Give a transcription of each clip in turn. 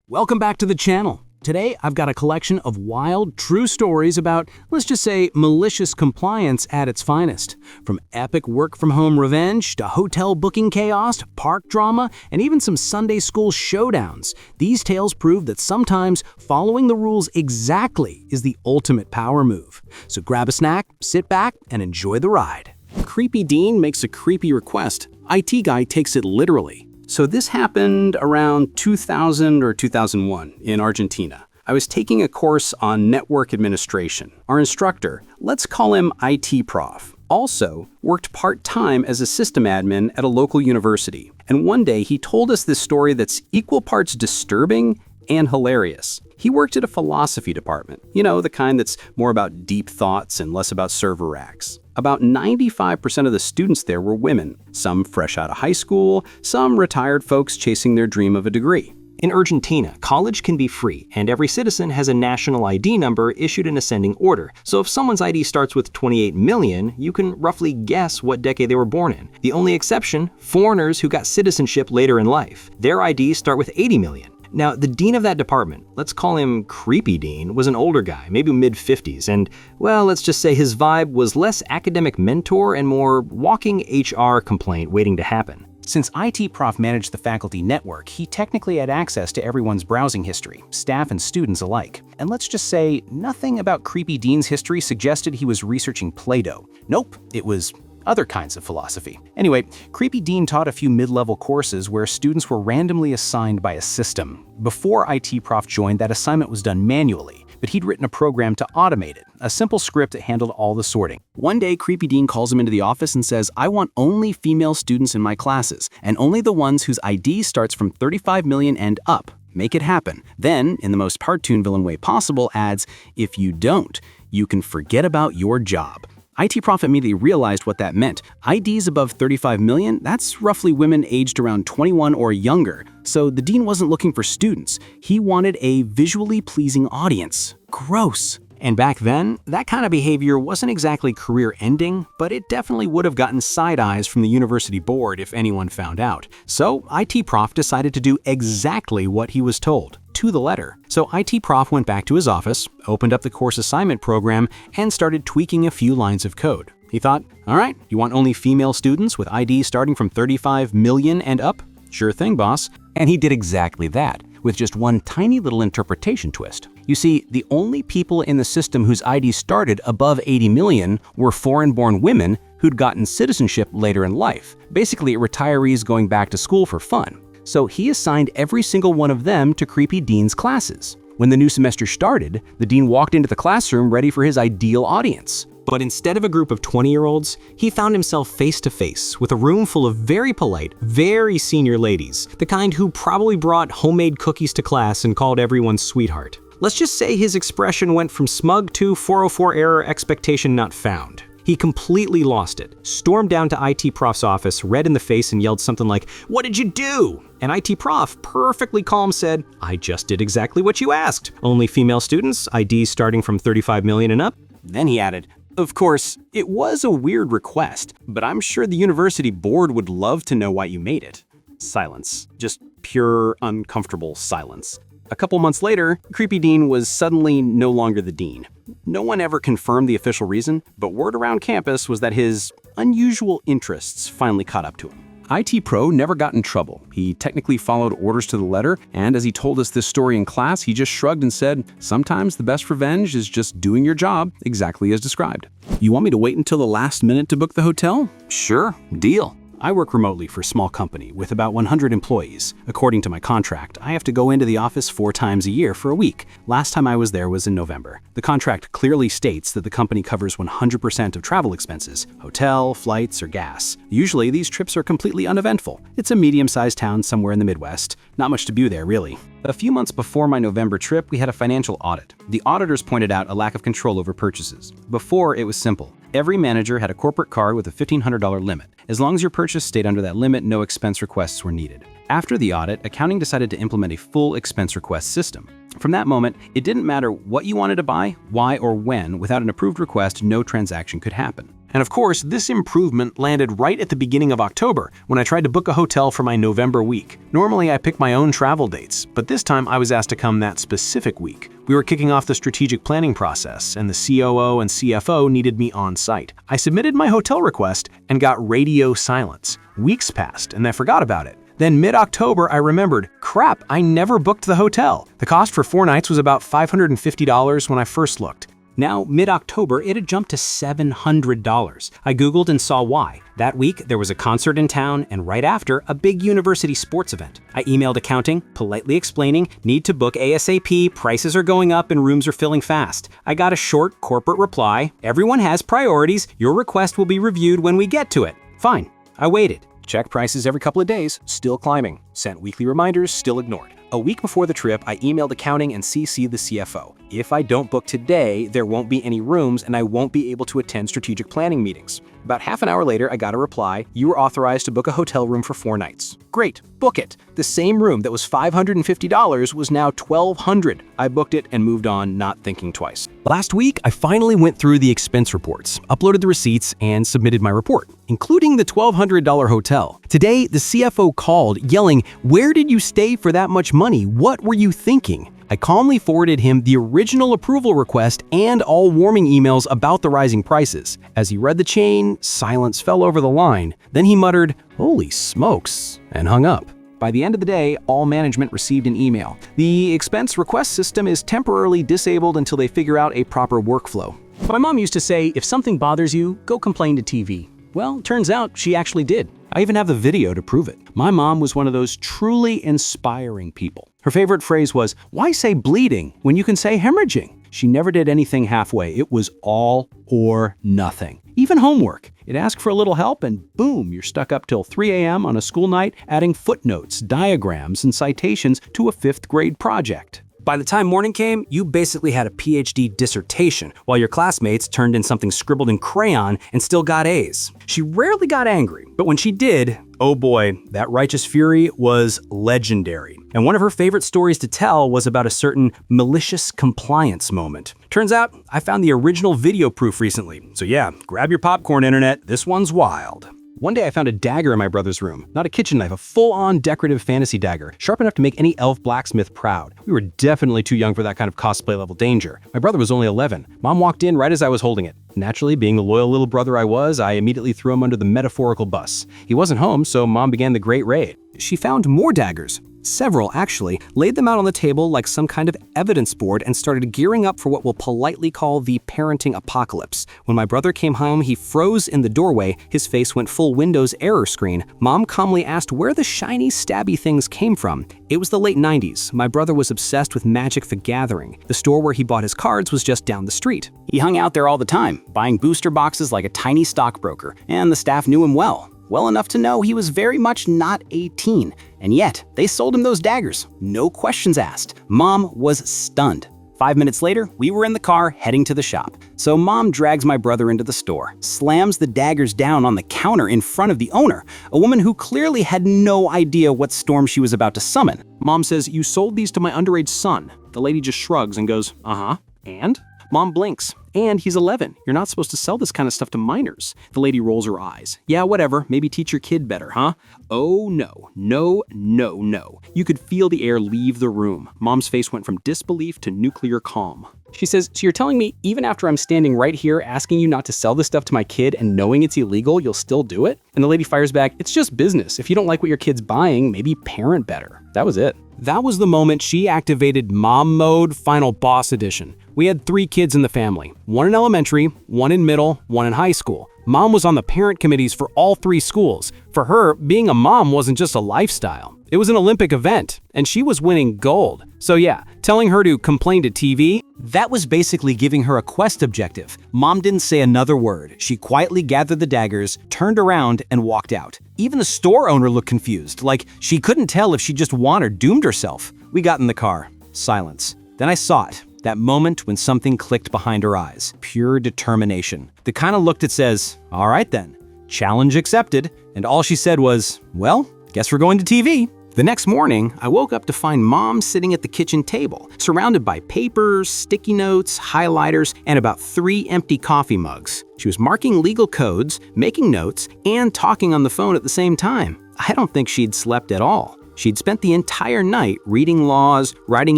Welcome back to the channel. Today, I've got a collection of wild, true stories about, let's just say, malicious compliance at its finest. From epic work-from-home revenge to hotel booking chaos, park drama, and even some Sunday school showdowns. These tales prove that sometimes following the rules exactly is the ultimate power move. So grab a snack, sit back, and enjoy the ride. Creepy Dean makes a creepy request. IT guy takes it literally. So this happened around 2000 or 2001 in Argentina. I was taking a course on network administration. Our instructor, let's call him IT Prof, also worked part-time as a system admin at a local university. And one day he told us this story that's equal parts disturbing and hilarious. He worked at a philosophy department, the kind that's more about deep thoughts and less about server racks. About 95% of the students there were women, some fresh out of high school, some retired folks chasing their dream of a degree. In Argentina, college can be free, and every citizen has a national ID number issued in ascending order. So if someone's ID starts with 28 million, you can roughly guess what decade they were born in. The only exception, foreigners who got citizenship later in life. Their IDs start with 80 million. Now, the dean of that department, let's call him Creepy Dean, was an older guy, maybe mid-50s, and, well, let's just say his vibe was less academic mentor and more walking HR complaint waiting to happen. Since IT Prof managed the faculty network, he technically had access to everyone's browsing history, staff and students alike. And let's just say, nothing about Creepy Dean's history suggested he was researching Plato. Nope, it was other kinds of philosophy. Anyway, Creepy Dean taught a few mid-level courses where students were randomly assigned by a system. Before IT Prof joined, that assignment was done manually, but he'd written a program to automate it, a simple script that handled all the sorting. One day, Creepy Dean calls him into the office and says, "I want only female students in my classes, and only the ones whose ID starts from 35 million and up. Make it happen." Then, in the most cartoon villain way possible, adds, "If you don't, you can forget about your job." IT Prof immediately realized what that meant. IDs above 35 million, that's roughly women aged around 21 or younger. So the dean wasn't looking for students. He wanted a visually pleasing audience. Gross. And back then, that kind of behavior wasn't exactly career-ending, but it definitely would have gotten side eyes from the university board if anyone found out. So IT Prof decided to do exactly what he was told, to the letter. So IT Prof went back to his office, opened up the course assignment program, and started tweaking a few lines of code. He thought, all right, you want only female students with IDs starting from 35 million and up? Sure thing, boss. And he did exactly that, with just one tiny little interpretation twist. You see, the only people in the system whose IDs started above 80 million were foreign-born women who'd gotten citizenship later in life, basically retirees going back to school for fun. So he assigned every single one of them to Creepy Dean's classes. When the new semester started, the dean walked into the classroom ready for his ideal audience. But instead of a group of 20-year-olds, he found himself face-to-face with a room full of very polite, very senior ladies, the kind who probably brought homemade cookies to class and called everyone sweetheart. Let's just say his expression went from smug to 404 error, expectation not found. He completely lost it, stormed down to IT Prof's office, red in the face, and yelled something like, "What did you do?" And IT Prof, perfectly calm, said, "I just did exactly what you asked. Only female students, IDs starting from 35 million and up." Then he added, "Of course, it was a weird request, but I'm sure the university board would love to know why you made it." Silence. Just pure, uncomfortable silence. A couple months later, Creepy Dean was suddenly no longer the dean. No one ever confirmed the official reason, but word around campus was that his unusual interests finally caught up to him. IT Pro never got in trouble. He technically followed orders to the letter, and as he told us this story in class, he just shrugged and said, "Sometimes the best revenge is just doing your job exactly as described." You want me to wait until the last minute to book the hotel? Sure, deal. I work remotely for a small company with about 100 employees. According to my contract, I have to go into the office 4 times a year for a week. Last time I was there was in November. The contract clearly states that the company covers 100% of travel expenses, hotel, flights, or gas. Usually, these trips are completely uneventful. It's a medium-sized town somewhere in the Midwest. Not much to do there, really. A few months before my November trip, we had a financial audit. The auditors pointed out a lack of control over purchases. Before, it was simple. Every manager had a corporate card with a $1,500 limit. As long as your purchase stayed under that limit, no expense requests were needed. After the audit, accounting decided to implement a full expense request system. From that moment, it didn't matter what you wanted to buy, why, or when. Without an approved request, no transaction could happen. And of course, this improvement landed right at the beginning of October when I tried to book a hotel for my November week. Normally, I pick my own travel dates, but this time I was asked to come that specific week. We were kicking off the strategic planning process, and the COO and CFO needed me on site. I submitted my hotel request and got radio silence. Weeks passed, and I forgot about it. Then mid-October, I remembered, crap, I never booked the hotel. The cost for 4 nights was about $550 when I first looked. Now, mid-October, it had jumped to $700. I Googled and saw why. That week, there was a concert in town, and right after, a big university sports event. I emailed accounting, politely explaining, need to book ASAP, prices are going up and rooms are filling fast. I got a short corporate reply, everyone has priorities, your request will be reviewed when we get to it. Fine, I waited. Check prices every couple of days, still climbing. Sent weekly reminders, still ignored. A week before the trip, I emailed accounting and CC'd the CFO. If I don't book today, there won't be any rooms and I won't be able to attend strategic planning meetings. About half an hour later, I got a reply, you were authorized to book a hotel room for 4 nights. Great, book it. The same room that was $550 was now $1,200. I booked it and moved on, not thinking twice. Last week, I finally went through the expense reports, uploaded the receipts, and submitted my report, including the $1,200 hotel. Today, the CFO called, yelling, "Where did you stay for that much money? What were you thinking?" I calmly forwarded him the original approval request and all warning emails about the rising prices. As he read the chain, silence fell over the line. Then he muttered, "Holy smokes," and hung up. By the end of the day, all management received an email. The expense request system is temporarily disabled until they figure out a proper workflow. My mom used to say, if something bothers you, go complain to TV. Well, turns out she actually did. I even have the video to prove it. My mom was one of those truly inspiring people. Her favorite phrase was, "Why say bleeding when you can say hemorrhaging?" She never did anything halfway. It was all or nothing. Even homework. It asked for a little help and boom, you're stuck up till 3 a.m. on a school night adding footnotes, diagrams, and citations to a 5th grade project. By the time morning came, you basically had a PhD dissertation, while your classmates turned in something scribbled in crayon and still got A's. She rarely got angry, but when she did, oh boy, that righteous fury was legendary. And one of her favorite stories to tell was about a certain malicious compliance moment. Turns out, I found the original video proof recently. So yeah, grab your popcorn, internet, this one's wild. One day I found a dagger in my brother's room. Not a kitchen knife, a full-on decorative fantasy dagger, sharp enough to make any elf blacksmith proud. We were definitely too young for that kind of cosplay level danger. My brother was only 11. Mom walked in right as I was holding it. Naturally, being the loyal little brother I was, I immediately threw him under the metaphorical bus. He wasn't home, so Mom began the great raid. She found more daggers. Several, actually, laid them out on the table like some kind of evidence board and started gearing up for what we'll politely call the parenting apocalypse. When my brother came home, he froze in the doorway, his face went full Windows error screen. Mom calmly asked where the shiny, stabby things came from. It was the late 90s. My brother was obsessed with Magic the Gathering. The store where he bought his cards was just down the street. He hung out there all the time, buying booster boxes like a tiny stockbroker, and the staff knew him well. Well enough to know he was very much not 18. And yet, they sold him those daggers. No questions asked. Mom was stunned. 5 minutes later, we were in the car heading to the shop. So Mom drags my brother into the store, slams the daggers down on the counter in front of the owner, a woman who clearly had no idea what storm she was about to summon. Mom says, "You sold these to my underage son." The lady just shrugs and goes, "Uh-huh, and?" Mom blinks. "And he's 11. You're not supposed to sell this kind of stuff to minors." The lady rolls her eyes. "Yeah, whatever. Maybe teach your kid better, huh?" Oh no, no, no, no. You could feel the air leave the room. Mom's face went from disbelief to nuclear calm. She says, "So you're telling me even after I'm standing right here asking you not to sell this stuff to my kid and knowing it's illegal, you'll still do it?" And the lady fires back, "It's just business. If you don't like what your kid's buying, maybe parent better." That was it. That was the moment she activated Mom Mode Final Boss Edition. We had 3 kids in the family, one in elementary, one in middle, one in high school. Mom was on the parent committees for all 3 schools. For her, being a mom wasn't just a lifestyle. It was an Olympic event, and she was winning gold. So yeah, telling her to complain to TV, that was basically giving her a quest objective. Mom didn't say another word. She quietly gathered the daggers, turned around, and walked out. Even the store owner looked confused, like she couldn't tell if she just won or doomed herself. We got in the car. Silence. Then I saw it. That moment when something clicked behind her eyes. Pure determination. The kind of look that says, "All right then, challenge accepted." And all she said was, "Well, guess we're going to TV." The next morning, I woke up to find Mom sitting at the kitchen table, surrounded by papers, sticky notes, highlighters, and about 3 empty coffee mugs. She was marking legal codes, making notes, and talking on the phone at the same time. I don't think she'd slept at all. She'd spent the entire night reading laws, writing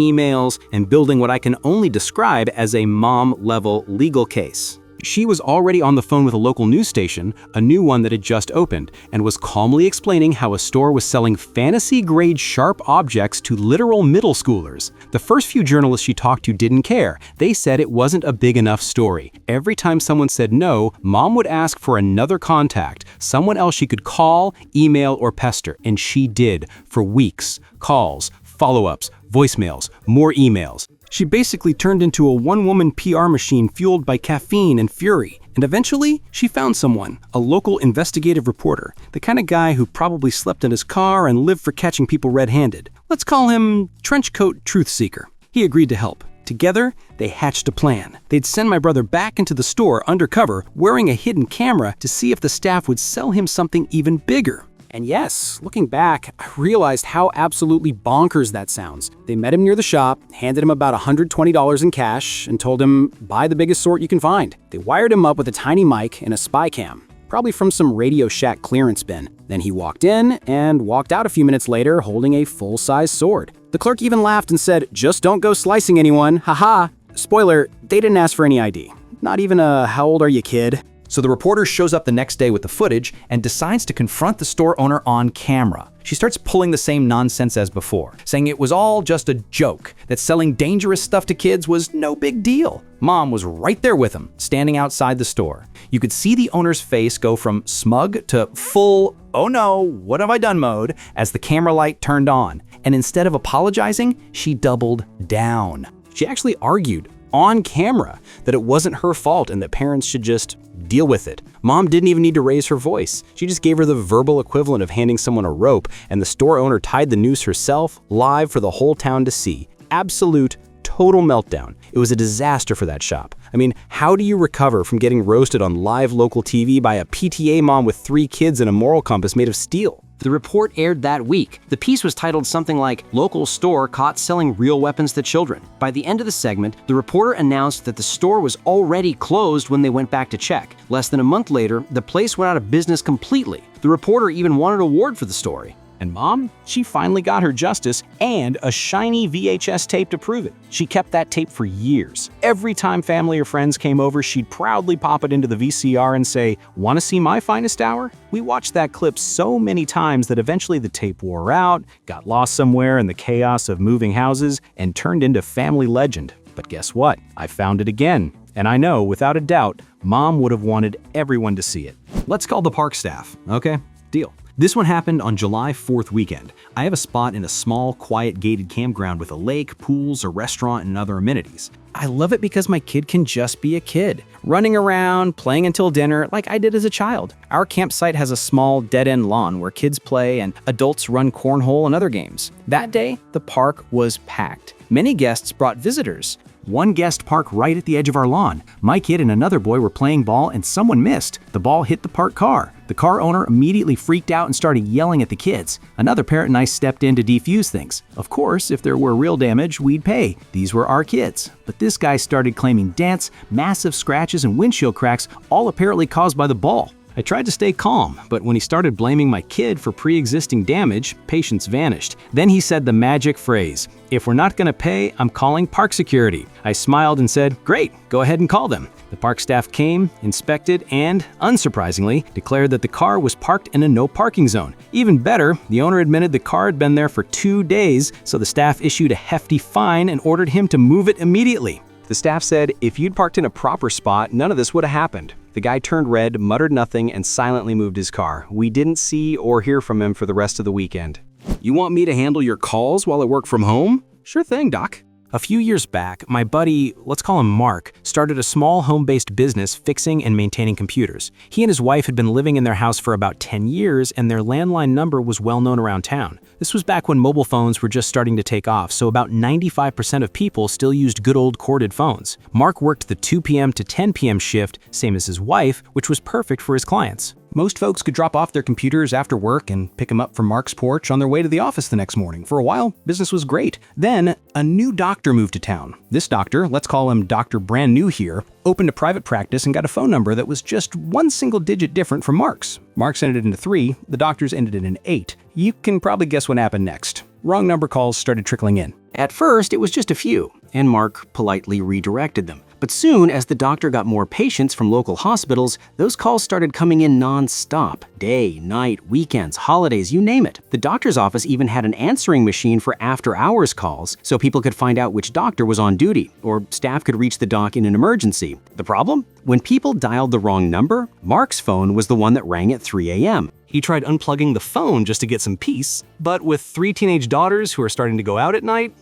emails, and building what I can only describe as a mom-level legal case. She was already on the phone with a local news station, a new one that had just opened, and was calmly explaining how a store was selling fantasy-grade sharp objects to literal middle schoolers. The first few journalists she talked to didn't care. They said it wasn't a big enough story. Every time someone said no, Mom would ask for another contact, someone else she could call, email, or pester, and she did, for weeks. Calls, follow-ups, voicemails, more emails. She basically turned into a one-woman PR machine fueled by caffeine and fury. And eventually, she found someone, a local investigative reporter, the kind of guy who probably slept in his car and lived for catching people red-handed. Let's call him Trenchcoat Truth Seeker. He agreed to help. Together, they hatched a plan. They'd send my brother back into the store undercover, wearing a hidden camera to see if the staff would sell him something even bigger. And yes, looking back, I realized how absolutely bonkers that sounds. They met him near the shop, handed him about $120 in cash, and told him, buy the biggest sort you can find. They wired him up with a tiny mic and a spy cam, probably from some Radio Shack clearance bin. Then he walked in and walked out a few minutes later holding a full-size sword. The clerk even laughed and said, just don't go slicing anyone, haha. Spoiler, they didn't ask for any ID. Not even a how old are you, kid? So the reporter shows up the next day with the footage and decides to confront the store owner on camera. She starts pulling the same nonsense as before, saying it was all just a joke, that selling dangerous stuff to kids was no big deal. Mom was right there with him, standing outside the store. You could see the owner's face go from smug to full, oh no, what have I done mode, as the camera light turned on. And instead of apologizing, she doubled down. She actually argued on camera that it wasn't her fault and that parents should just deal with it. Mom didn't even need to raise her voice. She just gave her the verbal equivalent of handing someone a rope, and the store owner tied the noose herself, live for the whole town to see. Absolute, total meltdown. It was a disaster for that shop. I mean, how do you recover from getting roasted on live local TV by a PTA mom with 3 kids and a moral compass made of steel? The report aired that week. The piece was titled something like, Local Store Caught Selling Real Weapons to Children. By the end of the segment, the reporter announced that the store was already closed when they went back to check. Less than a month later, the place went out of business completely. The reporter even won an award for the story. And Mom, she finally got her justice and a shiny VHS tape to prove it. She kept that tape for years. Every time family or friends came over, she'd proudly pop it into the VCR and say, "Want to see my finest hour?" We watched that clip so many times that eventually the tape wore out, got lost somewhere in the chaos of moving houses, and turned into family legend. But guess what? I found it again. And I know, without a doubt, Mom would have wanted everyone to see it. Let's call the park staff, okay? Deal. This one happened on July 4th weekend. I have a spot in a small, quiet, gated campground with a lake, pools, a restaurant, and other amenities. I love it because my kid can just be a kid, running around, playing until dinner like I did as a child. Our campsite has a small, dead-end lawn where kids play and adults run cornhole and other games. That day, the park was packed. Many guests brought visitors. One guest parked right at the edge of our lawn. My kid and another boy were playing ball and someone missed. The ball hit the parked car. The car owner immediately freaked out and started yelling at the kids. Another parent and I stepped in to defuse things. Of course, if there were real damage, we'd pay. These were our kids. But this guy started claiming dents, massive scratches, and windshield cracks, all apparently caused by the ball. I tried to stay calm, but when he started blaming my kid for pre-existing damage, patience vanished. Then he said the magic phrase, "If we're not gonna pay, I'm calling park security." I smiled and said, "Great, go ahead and call them." The park staff came, inspected, and, unsurprisingly, declared that the car was parked in a no parking zone. Even better, the owner admitted the car had been there for 2 days, so the staff issued a hefty fine and ordered him to move it immediately. The staff said if you'd parked in a proper spot, none of this would have happened. The guy turned red, muttered nothing, and silently moved his car. We didn't see or hear from him for the rest of the weekend. You want me to handle your calls while I work from home? Sure thing, Doc. A few years back, my buddy, let's call him Mark, started a small home-based business fixing and maintaining computers. He and his wife had been living in their house for about 10 years, and their landline number was well known around town. This was back when mobile phones were just starting to take off, so about 95% of people still used good old corded phones. Mark worked the 2 p.m. to 10 p.m. shift, same as his wife, which was perfect for his clients. Most folks could drop off their computers after work and pick them up from Mark's porch on their way to the office the next morning. For a while, business was great. Then, a new doctor moved to town. This doctor, let's call him Dr. Brand New here, opened a private practice and got a phone number that was just one single digit different from Mark's. Mark's ended in a 3, the doctor's ended in an 8. You can probably guess what happened next. Wrong number calls started trickling in. At first, it was just a few, and Mark politely redirected them. But soon, as the doctor got more patients from local hospitals, those calls started coming in non-stop. Day, night, weekends, holidays, you name it. The doctor's office even had an answering machine for after-hours calls, so people could find out which doctor was on duty, or staff could reach the doc in an emergency. The problem? When people dialed the wrong number, Mark's phone was the one that rang at 3 a.m. He tried unplugging the phone just to get some peace, but with 3 teenage daughters who are starting to go out at night,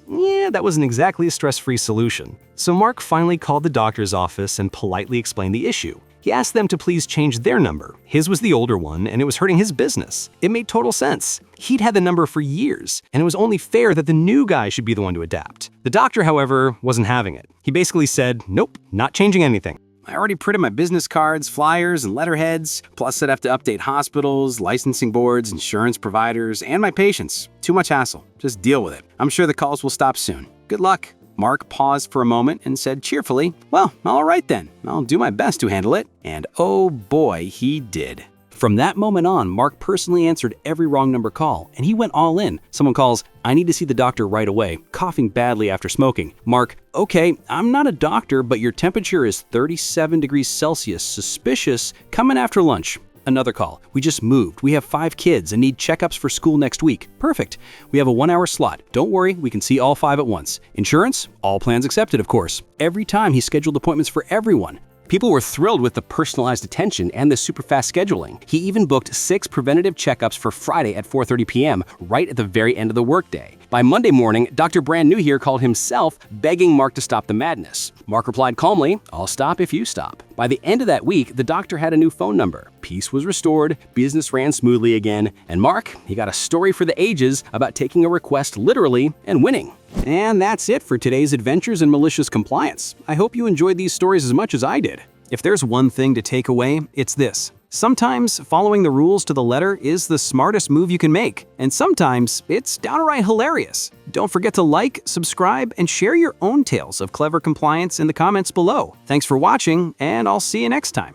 that wasn't exactly a stress-free solution. So Mark finally called the doctor's office and politely explained the issue. He asked them to please change their number. His was the older one, and it was hurting his business. It made total sense. He'd had the number for years, and it was only fair that the new guy should be the one to adapt. The doctor, however, wasn't having it. He basically said, "Nope, not changing anything. I already printed my business cards, flyers, and letterheads, plus I'd have to update hospitals, licensing boards, insurance providers, and my patients. Too much hassle. Just deal with it. I'm sure the calls will stop soon. Good luck." Mark paused for a moment and said cheerfully, "Well, all right then. I'll do my best to handle it." And oh boy, he did. From that moment on, Mark personally answered every wrong number call, and he went all in. Someone calls, "I need to see the doctor right away," coughing badly after smoking. Mark, "Okay, I'm not a doctor, but your temperature is 37 degrees Celsius, suspicious, coming after lunch." Another call, "We just moved. We have 5 kids and need checkups for school next week." "Perfect. We have a 1-hour slot. Don't worry, we can see all 5 at once." "Insurance? All plans accepted, of course." Every time he scheduled appointments for everyone. People were thrilled with the personalized attention and the super fast scheduling. He even booked 6 preventative checkups for Friday at 4:30 p.m., right at the very end of the workday. By Monday morning, Dr. Brand New here called himself, begging Mark to stop the madness. Mark replied calmly, "I'll stop if you stop." By the end of that week, the doctor had a new phone number. Peace was restored, business ran smoothly again, and Mark, he got a story for the ages about taking a request literally and winning. And that's it for today's adventures in malicious compliance. I hope you enjoyed these stories as much as I did. If there's one thing to take away, it's this. Sometimes following the rules to the letter is the smartest move you can make, and sometimes it's downright hilarious. Don't forget to like, subscribe, and share your own tales of clever compliance in the comments below. Thanks for watching, and I'll see you next time.